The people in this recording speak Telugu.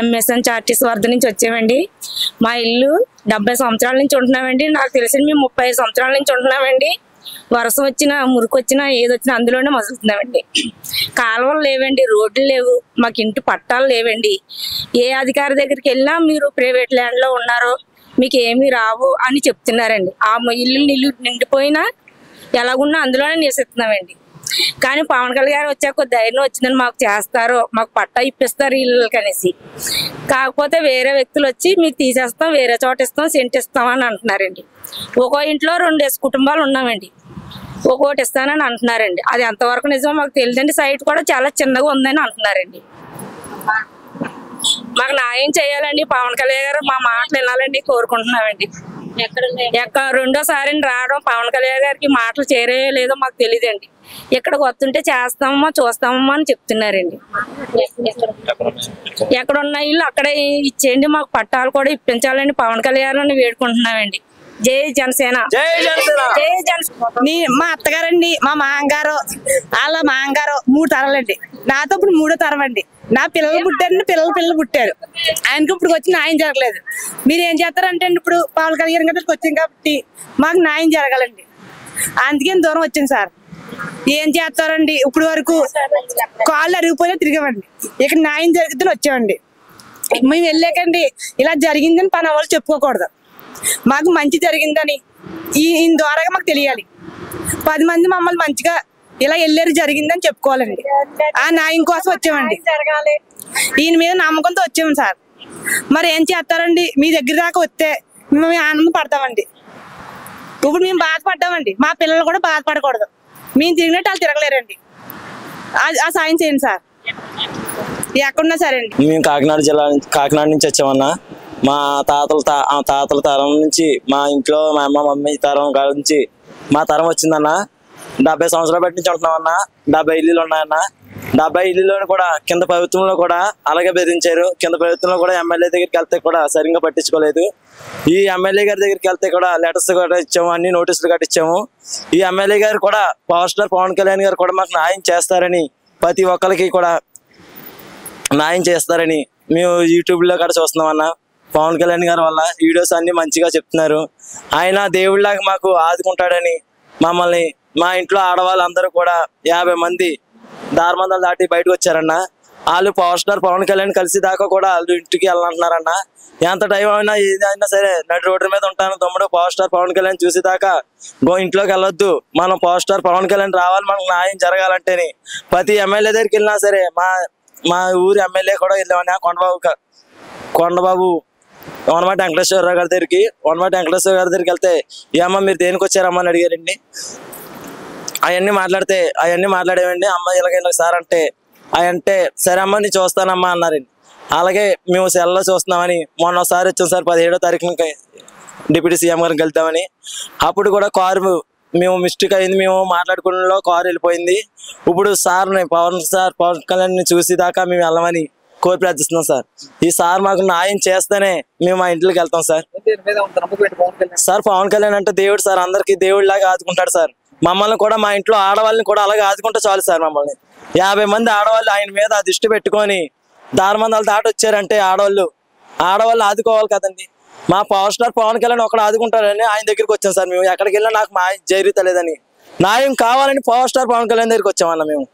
ఎంఎస్ఎన్ చార్టీస్ వద్ద నుంచి వచ్చామండి. మా ఇల్లు 70 సంవత్సరాల నుంచి ఉంటున్నామండి. నాకు తెలిసి మేము 35 సంవత్సరాల నుంచి ఉంటున్నామండి. వర్షం వచ్చినా, మురికి వచ్చినా, ఏదొచ్చినా అందులోనే మసులుతున్నామండి. కాలువలు లేవండి, రోడ్లు లేవు, మాకు ఇంటి పట్టాలు లేవండి. ఏ అధికారి దగ్గరికి వెళ్ళినా మీరు ప్రైవేట్ ల్యాండ్లో ఉన్నారు, మీకు ఏమీ రావు అని చెప్తున్నారండి. ఆ ఇల్లు నిండిపోయినా ఎలాగున్నా అందులోనే నివసిస్తున్నామండి. కానీ పవన్ కళ్యాణ్ గారు వచ్చాక ధైర్యం వచ్చిందని మాకు చేస్తారు, మాకు పట్టా ఇప్పిస్తారు ఇళ్ళకి అనేసి. కాకపోతే వేరే వ్యక్తులు వచ్చి మీకు తీసేస్తాం, వేరే చోట ఇస్తాం, సెంట్ ఇస్తాం అని అంటున్నారండి. ఒక్కో ఇంట్లో 2 కుటుంబాలు ఉన్నామండి, ఒక్కోటి ఇస్తానని అంటున్నారండి. అది ఎంతవరకు నిజమో మాకు తెలియదండి. సైట్ కూడా చాలా చిన్నగా ఉందని అంటున్నారండి. మాకు న్యాయం చేయాలండి. పవన్ కళ్యాణ్ గారు మా మాటలు వినాలండి కోరుకుంటున్నామండి. రెండోసారి రావడం పవన్ కళ్యాణ్ గారికి మాటలు చేరేయో లేదో మాకు తెలియదండి. ఇక్కడికి వస్తుంటే చేస్తామమ్మా, చూస్తామమ్మా అని చెప్తున్నారండి. ఎక్కడున్న ఇల్లు అక్కడే ఇచ్చేయండి, మాకు పట్టాలు కూడా ఇప్పించాలని పవన్ కళ్యాణ్ అని వేడుకుంటున్నామండి. జై జనసేన. జై జనసేన. మా అత్తగారండి, మా మామగారు, వాళ్ళ మామగారు 3 తరాలండి. నాతో ఇప్పుడు 3వ తరం అండి. నా పిల్లలు పుట్టారండి, పిల్లలు పుట్టారు. ఆయనకి ఇప్పుడు వచ్చి న్యాయం జరగలేదు. మీరు ఏం చేస్తారంటే అండి, ఇప్పుడు పవన్ కళ్యాణ్ గారికి వచ్చింది కాబట్టి మాకు న్యాయం జరగాలండి. అందుకే దూరం వచ్చింది సార్. ఏం చేస్తారండి, ఇప్పుడు వరకు కాళ్ళు అరిగిపోయినా తిరిగామండి. ఇక్కడ న్యాయం జరిగిద్దని వచ్చామండి. మేము వెళ్ళాకండి ఇలా జరిగిందని పని వాళ్ళు చెప్పుకోకూడదు. మాకు మంచి జరిగిందని ఈయన ద్వారాగా మాకు తెలియాలి. 10 మంది మమ్మల్ని మంచిగా ఇలా వెళ్ళారు జరిగిందని చెప్పుకోవాలండి. ఆ న్యాయం కోసం వచ్చామండి. ఈయన మీద నమ్మకంతో వచ్చాము సార్. మరి ఏం చేస్తారండి, మీ దగ్గర దాకా వస్తే మేము ఆనందం పడతామండి. ఇప్పుడు మేము బాధపడ్డామండి, మా పిల్లలు కూడా బాధపడకూడదు. మేము తిరిగినట్టు వాళ్ళు తిరగలేరండి. ఆ సాయం చేయండి సార్, ఎక్కడున్నా సరే అండి. మేము కాకినాడ నుంచి వచ్చామన్నా. మా తాతల తరం నుంచి, మా ఇంట్లో మా అమ్మ మమ్మీ తరం నుంచి మా తరం వచ్చిందన్న. 70 సంవత్సరాలు బట్టి నుంచి ఉంటున్నామన్నా. 70 ఇల్లులు ఉన్నాయన్న. 70 ఇల్లులో కూడా కింద ప్రభుత్వంలో కూడా అలాగే బెదిరించారు. కింద ప్రభుత్వంలో కూడా ఎమ్మెల్యే దగ్గరికి వెళ్తే కూడా సరిగ్గా పట్టించుకోలేదు. ఈ ఎమ్మెల్యే గారి దగ్గరికి వెళ్తే కూడా లెటర్స్ కూడా ఇచ్చాము, అన్ని నోటీసులు కూడా ఇచ్చాము. ఈ ఎమ్మెల్యే గారు కూడా పవర్ స్టార్ పవన్ కళ్యాణ్ గారు కూడా మాకు న్యాయం చేస్తారని, ప్రతి ఒక్కరికి కూడా న్యాయం చేస్తారని మేము యూట్యూబ్లో కూడా చూస్తున్నామన్నా. పవన్ కళ్యాణ్ గారి వల్ల వీడియోస్ అన్ని మంచిగా చెప్తున్నారు. ఆయన దేవుళ్ళలాగా మాకు ఆదుకుంటాడని మమ్మల్ని, మా ఇంట్లో ఆడవాళ్ళందరూ కూడా 50 మంది దారిమందలు దాటి బయటకు వచ్చారన్న. వాళ్ళు పవర్ స్టార్ పవన్ కళ్యాణ్ కలిసి దాకా కూడా వాళ్ళు ఇంటికి వెళ్ళాలంటున్నారన్న. ఎంత టైం అయినా ఏదైనా సరే నడి రోడ్డు మీద ఉంటాను తమ్ముడు, పవర్ స్టార్ పవన్ కళ్యాణ్ చూసి దాకా ఇంట్లోకి వెళ్ళొద్దు, మనం పవర్ స్టార్ పవన్ కళ్యాణ్ రావాలి, మనకు న్యాయం జరగాలంటేని ప్రతి ఎమ్మెల్యే దగ్గరికి వెళ్ళినా సరే, మా ఊరి ఎమ్మెల్యే కూడా వెళ్ళామన్నా, కొండబాబు వనమాటి వెంకటేశ్వరరావు గారి దగ్గరికి. వనమాటి వెంకటేశ్వర గారి దగ్గరికి వెళ్తే ఏమ్మా మీరు దేనికి వచ్చారమ్మా అని అడిగారండి. అవన్నీ మాట్లాడేవండి. అమ్మ ఇలాగ సార్ అంటే సరే అమ్మ నేను చూస్తానమ్మా అన్నారండి. అలాగే మేము సెల్లో చూస్తున్నామని మొన్నసారి వచ్చాం సార్, 17వ తారీఖున డిప్యూటీ సీఎం గారికి వెళ్తామని. అప్పుడు కూడా కారు మేము మిస్టేక్ అయింది, మేము మాట్లాడుకున్న కారు వెళ్ళిపోయింది. ఇప్పుడు సార్ని పవన్ కళ్యాణ్ చూసి దాకా మేము వెళ్ళమని కోరి ప్రార్థిస్తున్నాం సార్. ఈ సార్ మాకు న్యాయం చేస్తేనే మేము మా ఇంట్లోకి వెళ్తాం సార్. సార్ పవన్ కళ్యాణ్ అంటే దేవుడు సార్, అందరికీ దేవుడి లాగా ఆదుకుంటాడు సార్. మమ్మల్ని కూడా, మా ఇంట్లో ఆడవాళ్ళని కూడా అలాగే ఆదుకుంటే చాలు సార్. మమ్మల్ని 50 మంది ఆడవాళ్ళు ఆయన మీద దృష్టి పెట్టుకొని దారిమందాలు దాటి వచ్చారంటే ఆడవాళ్ళు ఆదుకోవాలి కదండి. మా పవర్ స్టార్ పవన్ కళ్యాణ్ ఒకడు ఆదుకుంటారని ఆయన దగ్గరికి వచ్చాం సార్. మేము ఎక్కడికి వెళ్ళినా నాకు మా జరుగుతలేదని న్యాయం కావాలని పవర్ స్టార్ పవన్ కళ్యాణ్ దగ్గరికి వచ్చామన్న మేము.